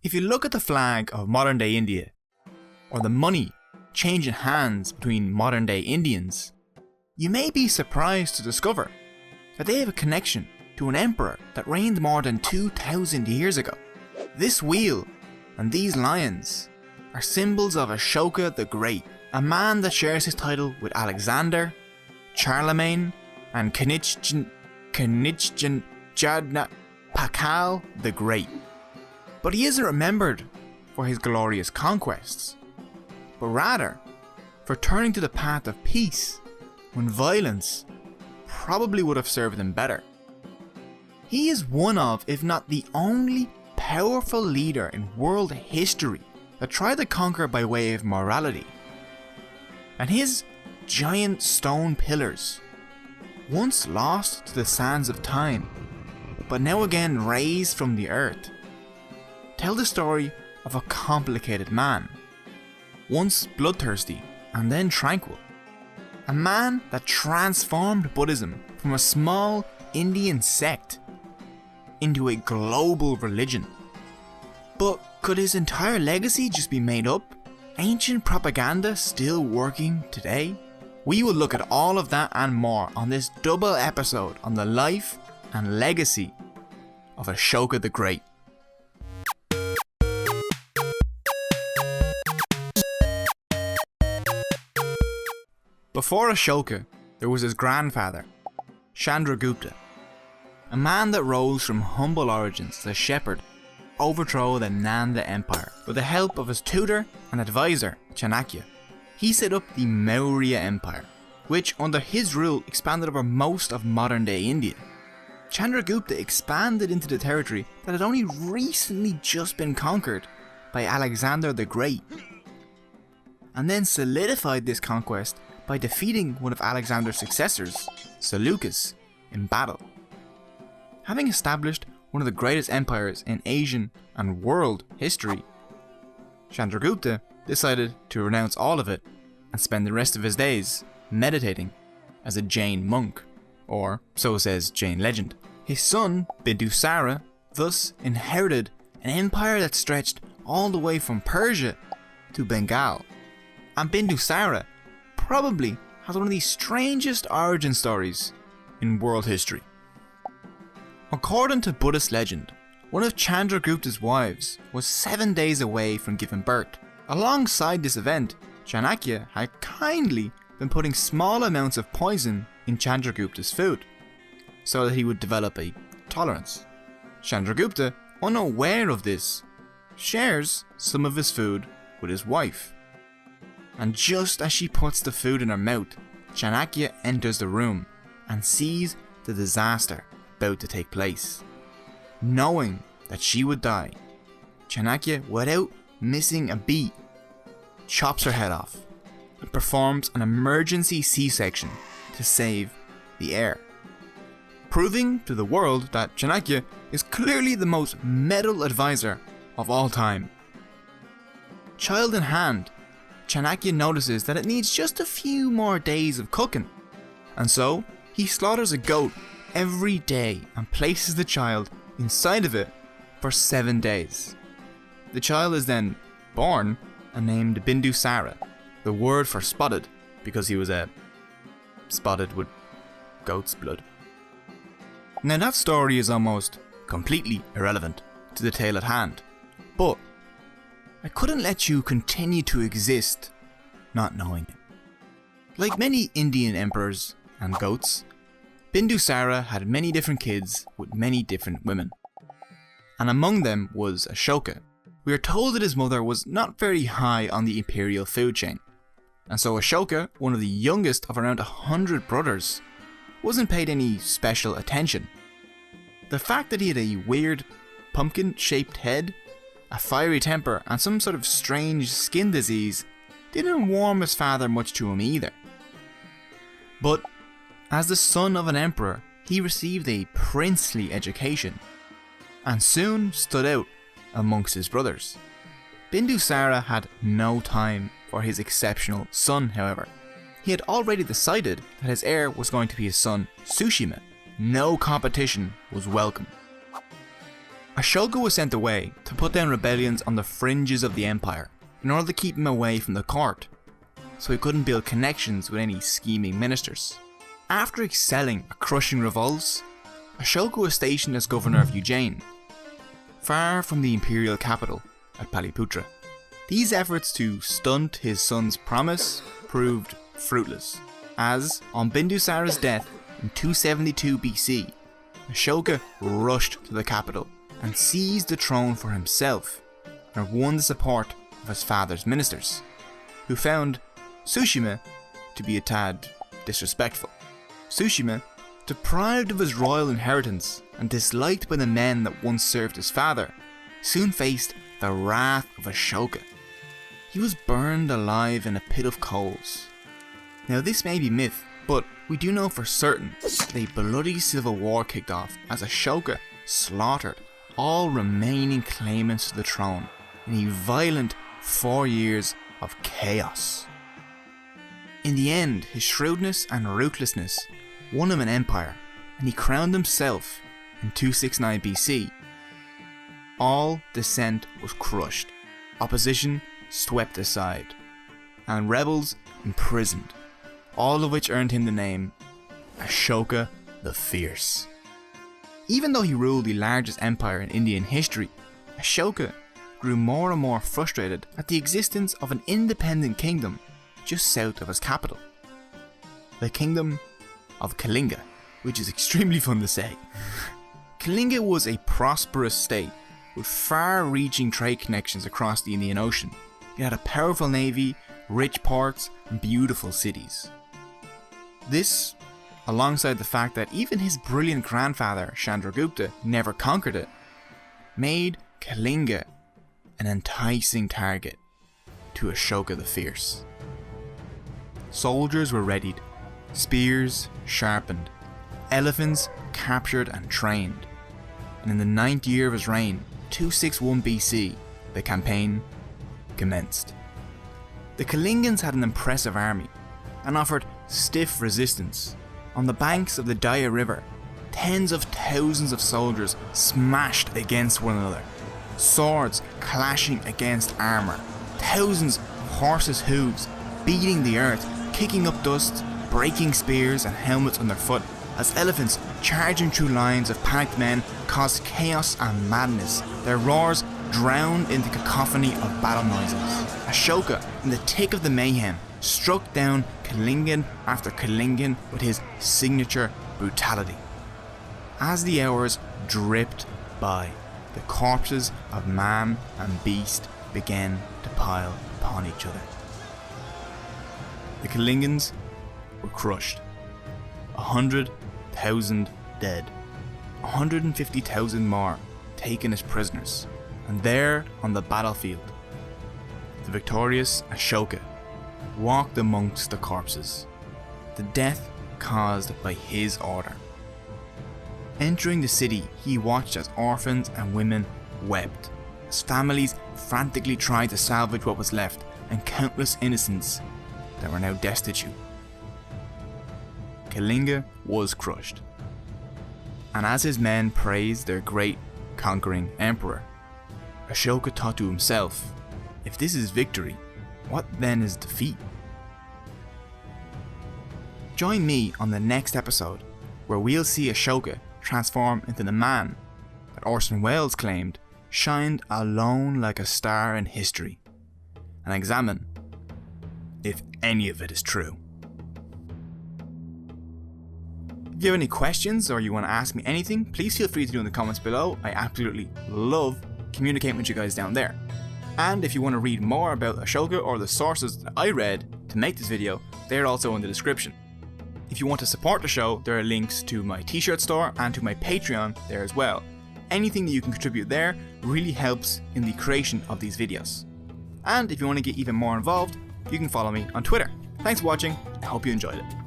If you look at the flag of modern day India, or the money changing hands between modern day Indians, you may be surprised to discover that they have a connection to an emperor that reigned more than 2,000 years ago. This wheel and these lions are symbols of Ashoka the Great, a man that shares his title with Alexander, Charlemagne, and Kanichjan Pakal the Great. But he isn't remembered for his glorious conquests, but rather for turning to the path of peace when violence probably would have served him better. He is one of, if not the only, powerful leader in world history that tried to conquer by way of morality. And his giant stone pillars, once lost to the sands of time, but now again raised from the earth, tell the story of a complicated man, once bloodthirsty and then tranquil. A man that transformed Buddhism from a small Indian sect into a global religion. But could his entire legacy just be made up? Ancient propaganda still working today? We will look at all of that and more on this double episode on the life and legacy of Ashoka the Great. Before Ashoka, there was his grandfather, Chandragupta, a man that rose from humble origins as a shepherd, overthrow the Nanda Empire with the help of his tutor and advisor, Chanakya. He set up the Maurya Empire, which under his rule expanded over most of modern day India. Chandragupta expanded into the territory that had only recently just been conquered by Alexander the Great, and then solidified this conquest by defeating one of Alexander's successors, Seleucus, in battle. Having established one of the greatest empires in Asian and world history, Chandragupta decided to renounce all of it and spend the rest of his days meditating as a Jain monk, or so says Jain legend. His son, Bindusara, thus inherited an empire that stretched all the way from Persia to Bengal. And Bindusara probably has one of the strangest origin stories in world history. According to Buddhist legend, one of Chandragupta's wives was 7 days away from giving birth. Alongside this event, Chanakya had kindly been putting small amounts of poison in Chandragupta's food, so that he would develop a tolerance. Chandragupta, unaware of this, shares some of his food with his wife. And just as she puts the food in her mouth, Chanakya enters the room and sees the disaster about to take place. Knowing that she would die, Chanakya, without missing a beat, chops her head off and performs an emergency C-section to save the heir, proving to the world that Chanakya is clearly the most metal advisor of all time. Child in hand, Chanakya notices that it needs just a few more days of cooking, and so he slaughters a goat every day and places the child inside of it for 7 days. The child is then born and named Bindusara, the word for spotted, because he was spotted with goat's blood. Now that story is almost completely irrelevant to the tale at hand, but I couldn't let you continue to exist not knowing it. Like many Indian emperors and goats, Bindusara had many different kids with many different women, and among them was Ashoka. We are told that his mother was not very high on the imperial food chain, and so Ashoka, one of the youngest of around 100 brothers, wasn't paid any special attention. The fact that he had a weird pumpkin-shaped head, a fiery temper, and some sort of strange skin disease didn't warm his father much to him either. But as the son of an emperor, he received a princely education and soon stood out amongst his brothers. Bindusara had no time for his exceptional son, however. He had already decided that his heir was going to be his son Sushima. No competition was welcome. Ashoka was sent away to put down rebellions on the fringes of the empire in order to keep him away from the court, so he couldn't build connections with any scheming ministers. After excelling at crushing revolts, Ashoka was stationed as governor of Ujjain, far from the imperial capital at Paliputra. These efforts to stunt his son's promise proved fruitless, as on Bindusara's death in 272 BC, Ashoka rushed to the capital and seized the throne for himself and won the support of his father's ministers, who found Tsushima to be a tad disrespectful. Tsushima, deprived of his royal inheritance and disliked by the men that once served his father, soon faced the wrath of Ashoka. He was burned alive in a pit of coals. Now this may be myth, but we do know for certain that a bloody civil war kicked off as Ashoka slaughtered all remaining claimants to the throne in a violent 4 years of chaos. In the end, his shrewdness and ruthlessness won him an empire, and he crowned himself in 269 BC. All dissent was crushed, opposition swept aside, and rebels imprisoned, all of which earned him the name Ashoka the Fierce. Even though he ruled the largest empire in Indian history, Ashoka grew more and more frustrated at the existence of an independent kingdom just south of his capital, the kingdom of Kalinga, which is extremely fun to say. Kalinga was a prosperous state with far-reaching trade connections across the Indian Ocean. It had a powerful navy, rich ports, and beautiful cities. This, alongside the fact that even his brilliant grandfather Chandragupta never conquered it, made Kalinga an enticing target to Ashoka the Fierce. Soldiers were readied, spears sharpened, elephants captured and trained, and in the 9th year of his reign, 261 BC, the campaign commenced. The Kalingans had an impressive army and offered stiff resistance. On the banks of the Daya River, tens of thousands of soldiers smashed against one another, swords clashing against armour, thousands of horses' hooves beating the earth, kicking up dust, breaking spears and helmets underfoot, as elephants charging through lines of panicked men caused chaos and madness, their roars drowned in the cacophony of battle noises. Ashoka, in the thick of the mayhem, struck down Kalingan after Kalingan with his signature brutality. As the hours dripped by, the corpses of man and beast began to pile upon each other. The Kalingans were crushed. 100,000 dead, 150,000 more taken as prisoners, and there on the battlefield, the victorious Ashoka walked amongst the corpses, the death caused by his order. Entering the city, he watched as orphans and women wept, as families frantically tried to salvage what was left, and countless innocents that were now destitute. Kalinga was crushed, and as his men praised their great conquering emperor, Ashoka thought to himself, if this is victory, what then is defeat? Join me on the next episode, where we'll see Ashoka transform into the man that Orson Welles claimed shined alone like a star in history, and examine if any of it is true. If you have any questions or you want to ask me anything, please feel free to do in the comments below. I absolutely love communicating with you guys down there. And if you want to read more about Ashoka or the sources that I read to make this video, they're also in the description. If you want to support the show, there are links to my t-shirt store and to my Patreon there as well. Anything that you can contribute there really helps in the creation of these videos. And if you want to get even more involved, you can follow me on Twitter. Thanks for watching, I hope you enjoyed it.